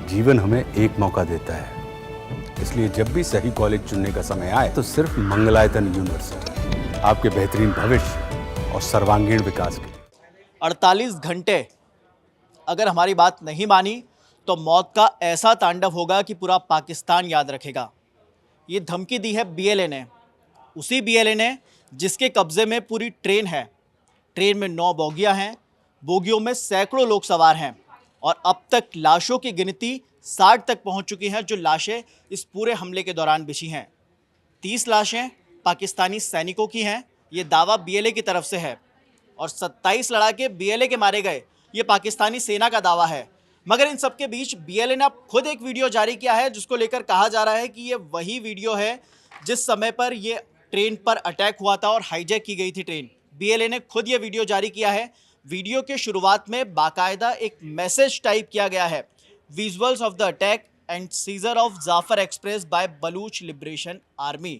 जीवन हमें एक मौका देता है, इसलिए जब भी सही कॉलेज चुनने का समय आए तो सिर्फ मंगलायतन यूनिवर्सिटी आपके बेहतरीन भविष्य और सर्वांगीण विकास के लिए। 48 घंटे अगर हमारी बात नहीं मानी तो मौत का ऐसा तांडव होगा कि पूरा पाकिस्तान याद रखेगा। ये धमकी दी है बीएलए ने, उसी बीएलए ने जिसके कब्जे में पूरी ट्रेन है। ट्रेन में 9 बोगियां हैं, बोगियों में सैकड़ों लोग सवार हैं और अब तक लाशों की गिनती 60 तक पहुंच चुकी हैं, जो लाशें इस पूरे हमले के दौरान बिछी हैं। 30 लाशें पाकिस्तानी सैनिकों की हैं, ये दावा बीएलए की तरफ से है, और 27 लड़ाके बीएलए के मारे गए, ये पाकिस्तानी सेना का दावा है। मगर इन सबके बीच बीएलए ने अब खुद एक वीडियो जारी किया है, जिसको लेकर कहा जा रहा है कि ये वही वीडियो है जिस समय पर ये ट्रेन पर अटैक हुआ था और हाईजैक की गई थी ट्रेन। बीएलए ने खुद ये वीडियो जारी किया है। वीडियो के शुरुआत में बाकायदा एक मैसेज टाइप किया गया है, visuals of the attack and seizure of Jaffar express by Baloch liberation army.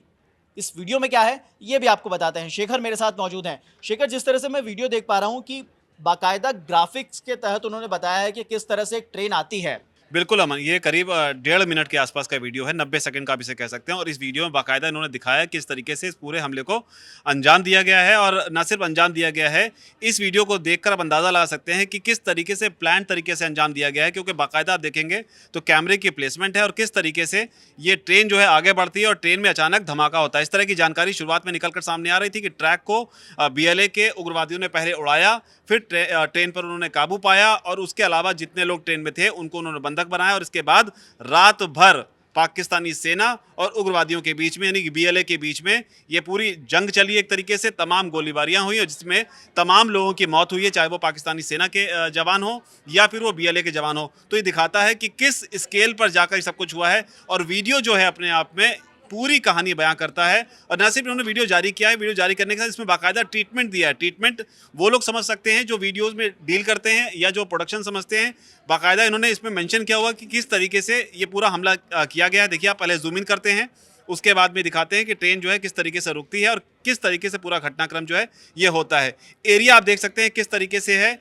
इस वीडियो में क्या है ये भी आपको बताते हैं। शेखर मेरे साथ मौजूद हैं। शेखर, जिस तरह से मैं वीडियो देख पा रहा हूं कि बाकायदा ग्राफिक्स के तहत उन्होंने बताया है कि किस तरह से एक ट्रेन आती है। बिल्कुल अमन, ये करीब 1.5 मिनट के आसपास का वीडियो है, 90 सेकंड का आप इसे कह सकते हैं। और इस वीडियो में बाकायदा इन्होंने दिखाया है किस तरीके से इस पूरे हमले को अंजाम दिया गया है। और न सिर्फ अंजाम दिया गया है, इस वीडियो को देखकर आप अंदाज़ा लगा सकते हैं कि किस तरीके से प्लान तरीके से अंजाम दिया गया है, क्योंकि बाकायदा आप देखेंगे तो कैमरे की प्लेसमेंट है और किस तरीके से ये ट्रेन जो है आगे बढ़ती है और ट्रेन में अचानक धमाका होता है। इस तरह की जानकारी शुरुआत में निकलकर सामने आ रही थी कि ट्रैक को बीएलए के उग्रवादियों ने पहले उड़ाया, फिर ट्रेन पर उन्होंने काबू पाया और उसके अलावा जितने लोग ट्रेन में थे उनको उन्होंने बंधक बनाया। और इसके बाद रात भर पाकिस्तानी सेना और उग्रवादियों के बीच में, यानी कि बीएलए के बीच में, ये पूरी जंग चली एक तरीके से। तमाम गोलीबारियां हुई और जिसमें तमाम लोगों की मौत हुई है, चाहे वो पाकिस्तानी सेना के जवान हो या फिर वो बीएलए के जवान हो। तो ये दिखाता है कि किस स्केल पर जाकर सब कुछ हुआ है। और वीडियो जो है अपने आप में पूरी कहानी बयां करता है। और न सिर्फ उन्होंने वीडियो जारी किया है, वीडियो जारी करने के साथ इसमें बाकायदा ट्रीटमेंट दिया है। ट्रीटमेंट वो लोग समझ सकते हैं जो वीडियोस में डील करते हैं या जो प्रोडक्शन समझते हैं। बाकायदा इन्होंने इसमें मेंशन किया हुआ कि किस तरीके से ये पूरा हमला किया गया है। देखिए, आप पहले जूम इन करते हैं, उसके बाद में दिखाते हैं कि ट्रेन जो है किस तरीके से रुकती है और किस तरीके से पूरा घटनाक्रम जो है ये होता है। एरिया आप देख सकते हैं किस तरीके से है।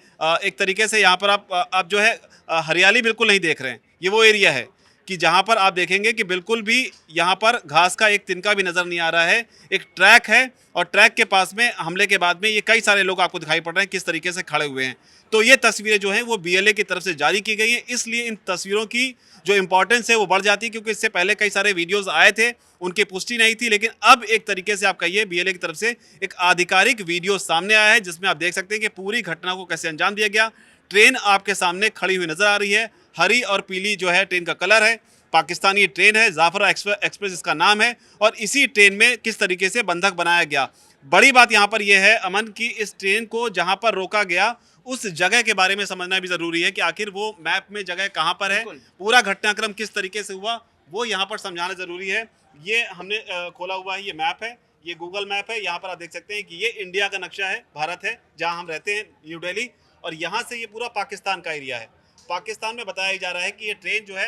एक तरीके से यहाँ पर आप जो है हरियाली बिल्कुल नहीं देख रहे हैं। ये वो एरिया है कि जहाँ पर आप देखेंगे कि बिल्कुल भी यहाँ पर घास का एक तिनका भी नज़र नहीं आ रहा है। एक ट्रैक है और ट्रैक के पास में हमले के बाद में ये कई सारे लोग आपको दिखाई पड़ रहे हैं किस तरीके से खड़े हुए हैं। तो ये तस्वीरें जो हैं वो बीएलए की तरफ से जारी की गई हैं, इसलिए इन तस्वीरों की जो इंपॉर्टेंस है वो बढ़ जाती है, क्योंकि इससे पहले कई सारे वीडियोज़ आए थे, उनकी पुष्टि नहीं थी। लेकिन अब एक तरीके से आप कहिए बीएलए की तरफ से एक आधिकारिक वीडियो सामने आया है, जिसमें आप देख सकते हैं कि पूरी घटना को कैसे अंजाम दिया गया। ट्रेन आपके सामने खड़ी हुई नज़र आ रही है, हरी और पीली जो है ट्रेन का कलर है। पाकिस्तानी ट्रेन है, जाफर एक्सप्रेस इसका नाम है। और इसी ट्रेन में किस तरीके से बंधक बनाया गया। बड़ी बात यहाँ पर यह है अमन कि इस ट्रेन को जहाँ पर रोका गया उस जगह के बारे में समझना भी ज़रूरी है कि आखिर वो मैप में जगह कहाँ पर है, पूरा घटनाक्रम किस तरीके से हुआ वो यहाँ पर समझाना ज़रूरी है। ये हमने खोला हुआ है, ये मैप है, ये गूगल मैप है। यहाँ पर आप देख सकते हैं कि ये इंडिया का नक्शा है, भारत है जहाँ हम रहते हैं, न्यू दिल्ली। और यहाँ से ये पूरा पाकिस्तान का एरिया है। पाकिस्तान में बताया जा रहा है कि ये ट्रेन जो है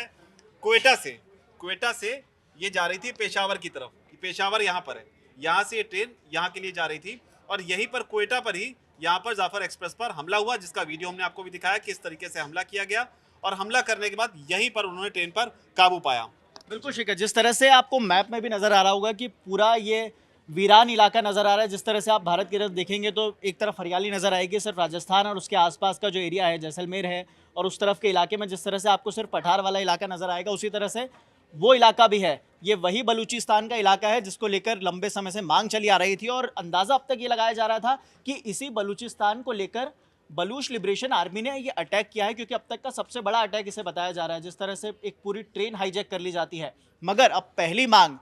क्वेटा से ये जा रही थी पेशावर की तरफ। पेशावर यहाँ पर है, यहाँ से ये ट्रेन यहाँ के लिए जा रही थी और यहीं पर क्वेटा पर ही यहाँ पर जाफर एक्सप्रेस पर हमला हुआ, जिसका वीडियो हमने आपको भी दिखाया किस तरीके से हमला किया गया। और हमला करने के बाद यहीं पर उन्होंने ट्रेन पर काबू पाया। बिल्कुल शेखर, जिस तरह से आपको मैप में भी नज़र आ रहा होगा कि पूरा ये वीरान इलाका नज़र आ रहा है। जिस तरह से आप भारत की तरफ देखेंगे तो एक तरफ हरियाली नज़र आएगी, सिर्फ राजस्थान और उसके आसपास का जो एरिया है, जैसलमेर है, और उस तरफ के इलाके में जिस तरह से आपको सिर्फ पठार वाला इलाका नज़र आएगा, उसी तरह से वो इलाका भी है। ये वही बलूचिस्तान का इलाका है जिसको लेकर लंबे समय से मांग चली आ रही थी और अंदाज़ा अब तक ये लगाया जा रहा था कि इसी बलूचिस्तान को लेकर बलूच लिबरेशन आर्मी ने ये अटैक किया है, क्योंकि अब तक का सबसे बड़ा अटैक इसे बताया जा रहा है। जिस तरह से एक पूरी ट्रेन हाईजैक कर ली जाती है। मगर अब पहली मांग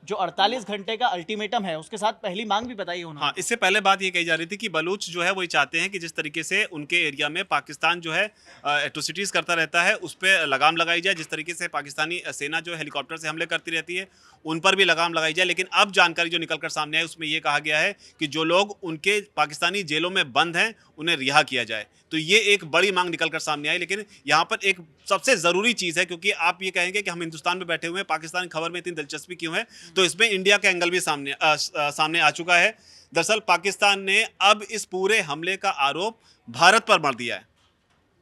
जो 48 घंटे का अल्टीमेटम है, उसके साथ पहली मांग भी बताई उन्होंने। हाँ, इससे पहले बात ये कही जा रही थी कि बलूच जो है वो ये चाहते हैं कि जिस तरीके से उनके एरिया में पाकिस्तान जो है एट्रोसिटीज़ करता रहता है, उस पर लगाम लगाई जाए। जिस तरीके से पाकिस्तानी सेना जो हेलीकॉप्टर से हमले करती रहती है, उन पर भी लगाम लगाई जाए। लेकिन अब जानकारी जो निकल कर सामने आई उसमें ये कहा गया है कि जो लोग उनके पाकिस्तानी जेलों में बंद हैं उन्हें रिहा किया जाए। तो ये एक बड़ी मांग निकल कर सामने आई। लेकिन यहाँ पर एक सबसे ज़रूरी चीज़ है, क्योंकि आप ये कहेंगे कि हम हिंदुस्तान में बैठे हुए हैं, पाकिस्तान की खबर में इतनी दिलचस्पी क्यों है, तो इसमें इंडिया का एंगल भी सामने आ चुका है। दरअसल पाकिस्तान ने अब इस पूरे हमले का आरोप भारत पर मढ़ दिया है।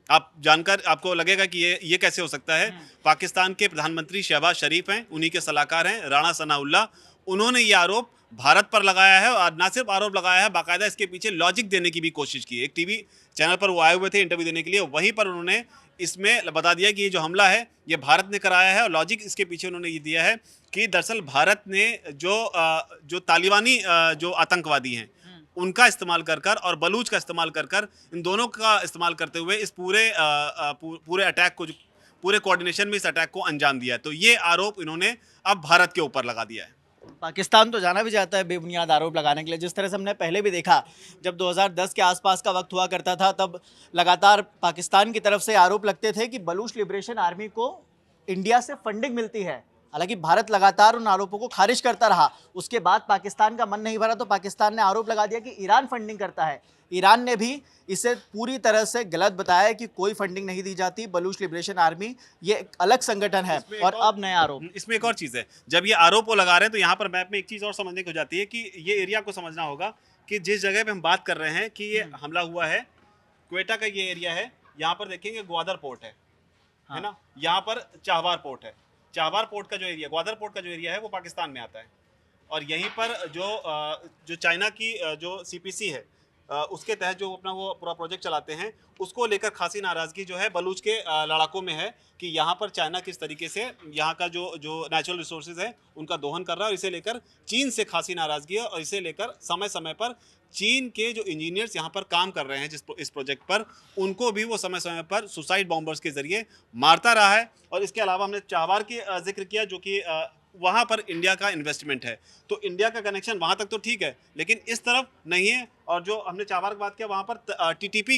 आप जानकर आपको लगेगा कि ये कैसे हो सकता है। पाकिस्तान के प्रधानमंत्री शहबाज शरीफ हैं, उन्हीं के सलाहकार हैं राणा सनाउल्लाह, उन्होंने ये आरोप भारत पर लगाया है और ना सिर्फ आरोप लगाया है, बाकायदा इसके पीछे लॉजिक देने की भी कोशिश की। एक टीवी चैनल पर वो आए हुए थे इंटरव्यू देने के लिए, वहीं पर उन्होंने इसमें बता दिया कि ये जो हमला है ये भारत ने कराया है और लॉजिक इसके पीछे उन्होंने ये दिया है कि दरअसल भारत ने जो तालिबानी जो आतंकवादी हैं उनका इस्तेमाल कर और बलूच का इस्तेमाल कर इन दोनों का इस्तेमाल करते हुए इस पूरे अटैक को, पूरे कोऑर्डिनेशन में इस अटैक को अंजाम दिया है। तो ये आरोप इन्होंने अब भारत के ऊपर लगा दिया है। पाकिस्तान तो जाना भी चाहता है बेबुनियाद आरोप लगाने के लिए, जिस तरह से हमने पहले भी देखा जब 2010 के आसपास का वक्त हुआ करता था, तब लगातार पाकिस्तान की तरफ से आरोप लगते थे कि बलूच लिबरेशन आर्मी को इंडिया से फंडिंग मिलती है। हालांकि भारत लगातार उन आरोपों को खारिज करता रहा। उसके बाद पाकिस्तान का मन नहीं भरा तो पाकिस्तान ने आरोप लगा दिया कि ईरान फंडिंग करता है। ईरान ने भी इसे पूरी तरह से गलत बताया कि कोई फंडिंग नहीं दी जाती, बलूच लिबरेशन आर्मी ये एक अलग संगठन है। और अब नया आरोप, इसमें एक और चीज़ है, जब ये आरोप वो लगा रहे हैं तो यहाँ पर मैप में एक चीज़ और समझने की हो जाती है कि ये एरिया को समझना होगा कि जिस जगह पे हम बात कर रहे हैं कि ये हमला हुआ है, क्वेटा का ये एरिया है। यहाँ पर देखेंगे ग्वादर पोर्ट है ना, यहाँ पर चाहवार पोर्ट है। चाहवार पोर्ट का जो एरिया, ग्वादर पोर्ट का जो एरिया है वो पाकिस्तान में आता है। और यहीं पर जो चाइना की जो सीपीसी है उसके तहत जो अपना वो पूरा प्रोजेक्ट चलाते हैं, उसको लेकर खासी नाराज़गी जो है बलूच के लड़ाकों में है कि यहाँ पर चाइना किस तरीके से यहाँ का जो नेचुरल रिसोर्सेज है उनका दोहन कर रहा है। और इसे लेकर चीन से खासी नाराज़गी है और इसे लेकर समय समय पर चीन के जो इंजीनियर्स यहाँ पर काम कर रहे हैं इस प्रोजेक्ट पर, उनको भी वो समय समय पर सुसाइड बॉम्बर्स के ज़रिए मारता रहा है। और इसके अलावा हमने चाहवार की जिक्र किया जो कि वहाँ पर इंडिया का इन्वेस्टमेंट है, तो इंडिया का कनेक्शन वहाँ तक तो ठीक है लेकिन इस तरफ नहीं है। और जो हमने चाहवार की बात किया वहाँ पर टीटीपी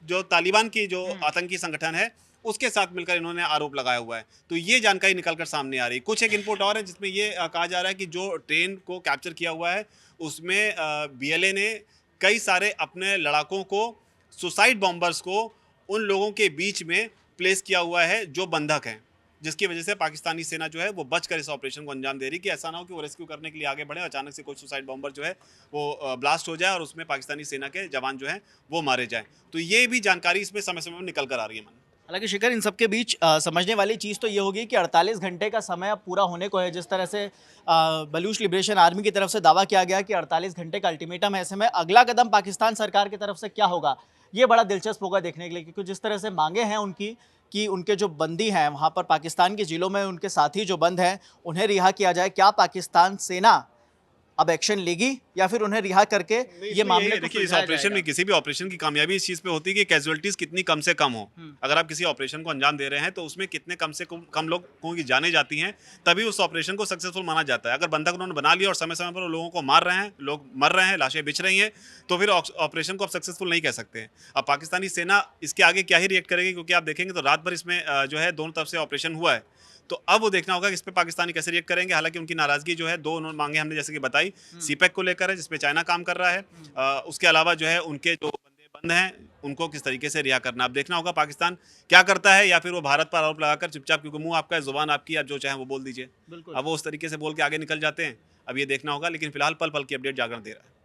जो तालिबान की जो आतंकी संगठन है उसके साथ मिलकर इन्होंने आरोप लगाया हुआ है। तो ये जानकारी निकलकर सामने आ रही है। कुछ एक इनपुट और है जिसमें ये कहा जा रहा है कि जो ट्रेन को कैप्चर किया हुआ है उसमें बीएलए ने कई सारे अपने लड़ाकों को, सुसाइड बॉम्बर्स को उन लोगों के बीच में प्लेस किया हुआ है जो बंधक हैं, जिसकी वजह से पाकिस्तानी सेना जो है वो बचकर इस ऑपरेशन को अंजाम दे रही कि ऐसा ना हो कि वो रेस्क्यू करने के लिए आगे बढ़े, अचानक से कोई सुसाइड बॉम्बर जो है वो ब्लास्ट हो जाए और उसमें पाकिस्तानी सेना के जवान जो हैं वो मारे जाएं। तो ये भी जानकारी इसमें समय समय में निकल कर आ रही है। मन हालांकि शिखर, इन सबके बीच समझने वाली चीज़ तो ये होगी कि 48 घंटे का समय अब पूरा होने को है। जिस तरह से बलूच लिबरेशन आर्मी की तरफ से दावा किया गया कि 48 घंटे का अल्टीमेटम है, ऐसे में अगला कदम पाकिस्तान सरकार की तरफ से क्या होगा ये बड़ा दिलचस्प होगा देखने के लिए, क्योंकि जिस तरह से मांगे हैं उनकी कि उनके जो बंदी हैं वहाँ पर पाकिस्तान के जिलों में उनके साथी जो बंद हैं उन्हें रिहा किया जाए, क्या पाकिस्तान सेना अब एक्शन लेगी या फिर उन्हें रिहा करके ये मामले को देखिए, इस ऑपरेशन में किसी भी ऑपरेशन की कामयाबी इस चीज़ पे होती है कि कैजुअलिटीज कितनी कम से कम हो। अगर आप किसी ऑपरेशन को अंजाम दे रहे हैं तो उसमें कितने कम से कम लोगों की जाने जाती हैं, तभी उस ऑपरेशन को सक्सेसफुल माना जाता है। अगर बंधक उन्होंने बना लिया और समय समय पर लोगों को मार रहे हैं, लोग मर रहे हैं, लाशें बिछ रही हैं, तो फिर ऑपरेशन को आप सक्सेसफुल नहीं कह सकते हैं। अब पाकिस्तानी सेना इसके आगे क्या ही रिएक्ट करेगी, क्योंकि आप देखेंगे तो रात भर इसमें जो है दोनों तरफ से ऑपरेशन हुआ है। तो अब वो देखना होगा कि इस पे पाकिस्तानी कैसे रिएक्ट करेंगे। हालांकि उनकी नाराजगी जो है दो उन्होंने मांगे हमने जैसे कि बताई, सीपैक को लेकर है जिसपे चाइना काम कर रहा है, उसके अलावा जो है उनके जो बंदे बंद हैं उनको किस तरीके से रिहा करना। अब देखना होगा पाकिस्तान क्या करता है, या फिर वो भारत पर आरोप लगाकर चुपचाप, क्योंकि मुंह आपका है, जुबान आपकी, आप जो चाहे वो बोल दीजिए। अब वो उस तरीके से बोल के आगे निकल जाते हैं। अब ये देखना होगा, लेकिन फिलहाल पल पल की अपडेट जागरण दे रहा है।